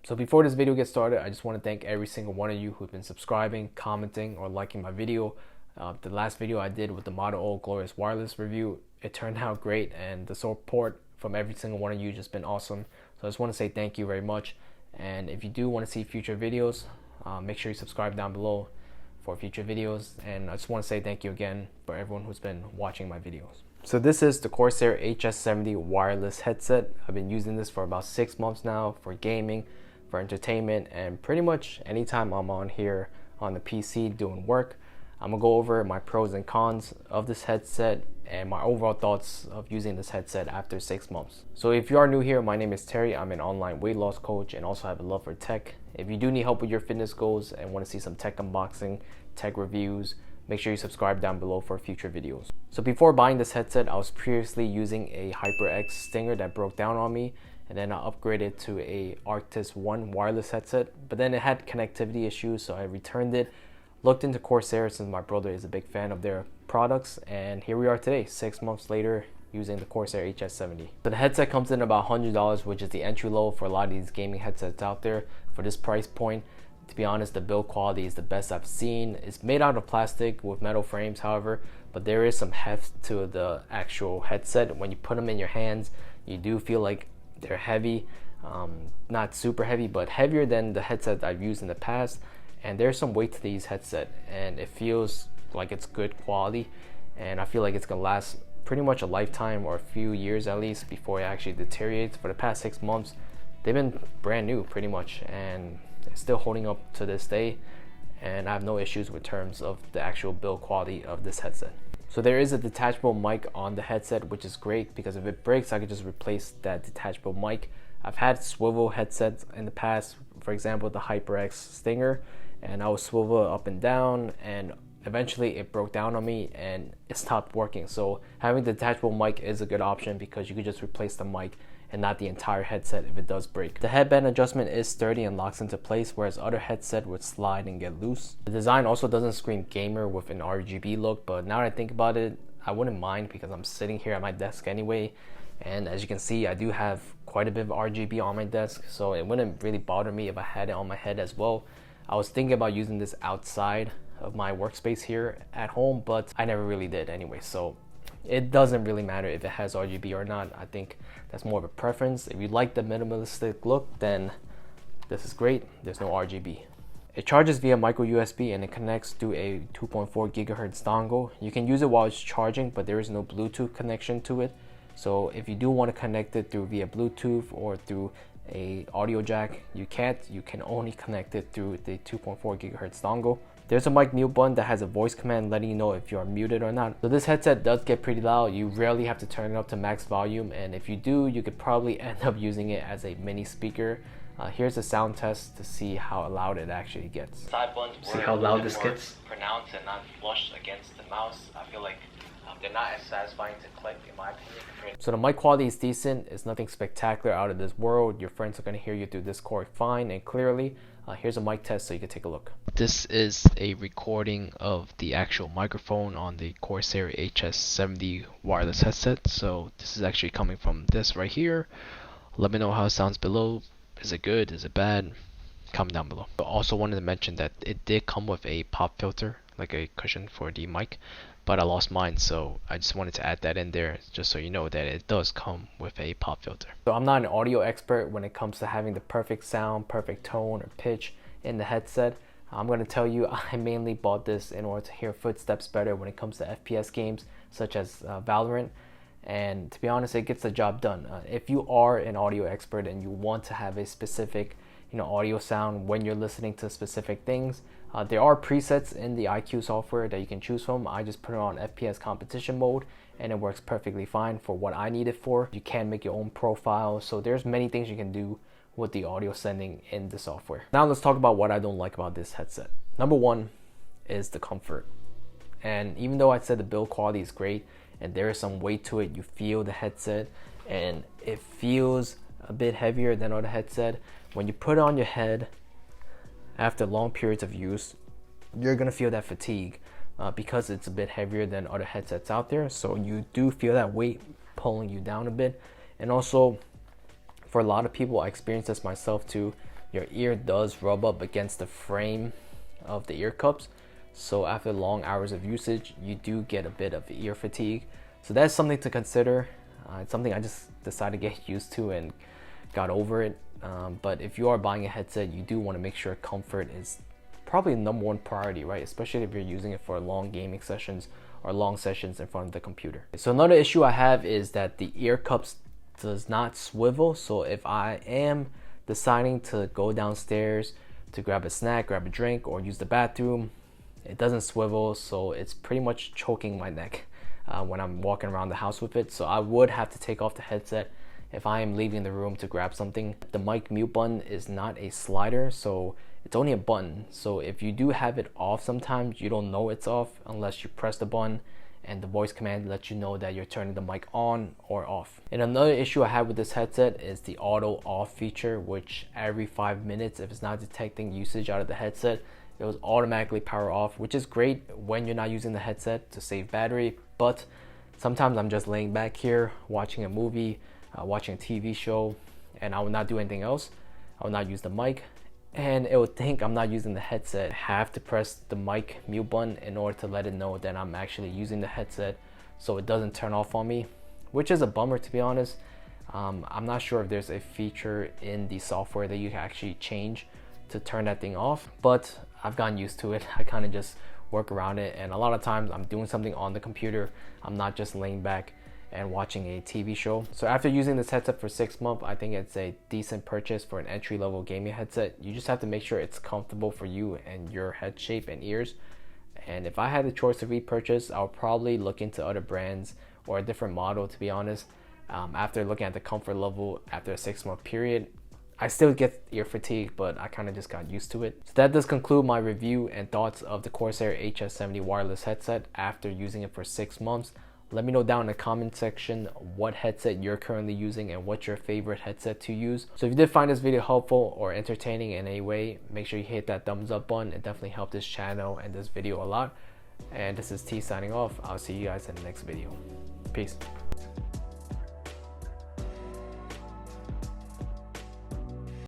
So before this video gets started, I just want to thank every single one of you who've been subscribing, commenting, or liking my video. The last video I did with the Model O Glorious Wireless review, it turned out great, and the support from every single one of you just been awesome. So I just want to say thank you very much. And if you do want to see future videos, make sure you subscribe down below for future videos. And I just want to say thank you again for everyone who's been watching my videos. So this is the Corsair HS70 Wireless Headset. I've been using this for about 6 months now for gaming, for entertainment, and pretty much anytime I'm on here on the PC doing work. I'm gonna go over my pros and cons of this headset and my overall thoughts of using this headset after 6 months. So if you are new here, my name is Terry. I'm an online weight loss coach and also have a love for tech. If you do need help with your fitness goals and want to see some tech unboxing, tech reviews, make sure you subscribe down below for future videos. So before buying this headset, I was previously using a HyperX Stinger that broke down on me, and then I upgraded to a Arctis One wireless headset, but then it had connectivity issues, so I returned it. Looked into Corsair since my brother is a big fan of their products, and here we are today, 6 months later, using the Corsair HS70. So the headset comes in about $100, which is the entry level for a lot of these gaming headsets out there. For this price point, to be honest, the build quality is the best I've seen. It's made out of plastic with metal frames, however, but there is some heft to the actual headset. When you put them in your hands, you do feel like they're heavy. Not super heavy, but heavier than the headset I've used in the past. And there's some weight to these headset, and it feels like it's good quality, and I feel like it's gonna last pretty much a lifetime or a few years at least before it actually deteriorates. For the past 6 months, they've been brand new pretty much, and it's still holding up to this day, and I have no issues with terms of the actual build quality of this headset. So there is a detachable mic on the headset, which is great because if it breaks, I could just replace that detachable mic. I've had swivel headsets in the past, for example the HyperX Stinger, and I would swivel up and down, and eventually it broke down on me and it stopped working. So having the detachable mic is a good option because you could just replace the mic and not the entire headset if it does break. The headband adjustment is sturdy and locks into place, whereas other headset would slide and get loose. The design also doesn't scream gamer with an RGB look, but now that I think about it, I wouldn't mind because I'm sitting here at my desk anyway, and as you can see, I do have quite a bit of RGB on my desk, so it wouldn't really bother me if I had it on my head as well. I was thinking about using this outside of my workspace here at home, but I never really did anyway, so it doesn't really matter if it has RGB or not. I think that's more of a preference. If you like the minimalistic look, then this is great. There's no RGB. It charges via micro USB and it connects to a 2.4 gigahertz dongle. You can use it while it's charging, but there is no Bluetooth connection to it. So if you do want to connect it through via Bluetooth or through a audio jack, you can't. You can only connect it through the 2.4 gigahertz dongle. There's a mic mute button that has a voice command letting you know if you are muted or not. So this headset does get pretty loud. You rarely have to turn it up to max volume, and if you do, you could probably end up using it as a mini speaker. Here's a sound test to see how loud it actually gets. Side buttons see how loud this gets. Pronounced and not flush against the mouse. I feel like they're not as satisfying to click in my opinion. So the mic quality is decent. It's nothing spectacular out of this world. Your friends are going to hear you through Discord fine and clearly. Here's a mic test so you can take a look. This is a recording of the actual microphone on the Corsair HS70 wireless headset. So this is actually coming from this right here. Let me know how it sounds below. Is it good? Is it bad? Comment down below. I also wanted to mention that it did come with a pop filter, like a cushion for the mic, but I lost mine, so I just wanted to add that in there just so you know that it does come with a pop filter. So I'm not an audio expert when it comes to having the perfect sound, perfect tone or pitch in the headset. I'm going to tell you I mainly bought this in order to hear footsteps better when it comes to FPS games such as Valorant, and to be honest, it gets the job done. If you are an audio expert and you want to have a specific audio sound when you're listening to specific things, there are presets in the IQ software that you can choose from. I just put it on FPS competition mode and it works perfectly fine for what I need it for. You can make your own profile, so there's many things you can do with the audio sending in the software. Now let's talk about what I don't like about this headset. Number one is the comfort. And even though I said the build quality is great and there is some weight to it, you feel the headset and it feels a bit heavier than other headset. When you put it on your head after long periods of use, you're gonna feel that fatigue because it's a bit heavier than other headsets out there. So you do feel that weight pulling you down a bit. And also for a lot of people, I experienced this myself too, your ear does rub up against the frame of the ear cups. So after long hours of usage, you do get a bit of ear fatigue. So that's something to consider. It's something I just decided to get used to and got over it. But if you are buying a headset, you do want to make sure comfort is probably the number one priority, right? Especially if you're using it for long gaming sessions or long sessions in front of the computer. So another issue I have is that the ear cups does not swivel. So if I am deciding to go downstairs to grab a snack, grab a drink, or use the bathroom, it doesn't swivel, so it's pretty much choking my neck when I'm walking around the house with it. So I would have to take off the headset if I am leaving the room to grab something. The mic mute button is not a slider, so it's only a button. So if you do have it off, sometimes you don't know it's off unless you press the button and the voice command lets you know that you're turning the mic on or off. And another issue I have with this headset is the auto off feature, which every 5 minutes, if it's not detecting usage out of the headset, it will automatically power off, which is great when you're not using the headset to save battery. But sometimes I'm just laying back here watching a movie, watching a TV show, and I will not do anything else. I will not use the mic, and it will think I'm not using the headset. I have to press the mic mute button in order to let it know that I'm actually using the headset, so it doesn't turn off on me, which is a bummer, to be honest. I'm not sure if there's a feature in the software that you can actually change to turn that thing off, but I've gotten used to it. I kind of just work around it, and a lot of times I'm doing something on the computer. I'm not just laying back and watching a TV show. So after using this headset for 6 months, I think it's a decent purchase for an entry-level gaming headset. You just have to make sure it's comfortable for you and your head shape and ears. And if I had the choice to repurchase, I'll probably look into other brands or a different model, to be honest. After looking at the comfort level after a 6-month period, I still get ear fatigue, but I kind of just got used to it. So that does conclude my review and thoughts of the Corsair HS70 Wireless Headset after using it for 6 months. Let me know down in the comment section what headset you're currently using and what's your favorite headset to use. So if you did find this video helpful or entertaining in any way, make sure you hit that thumbs up button. It definitely helped this channel and this video a lot. And this is T signing off. I'll see you guys in the next video. Peace.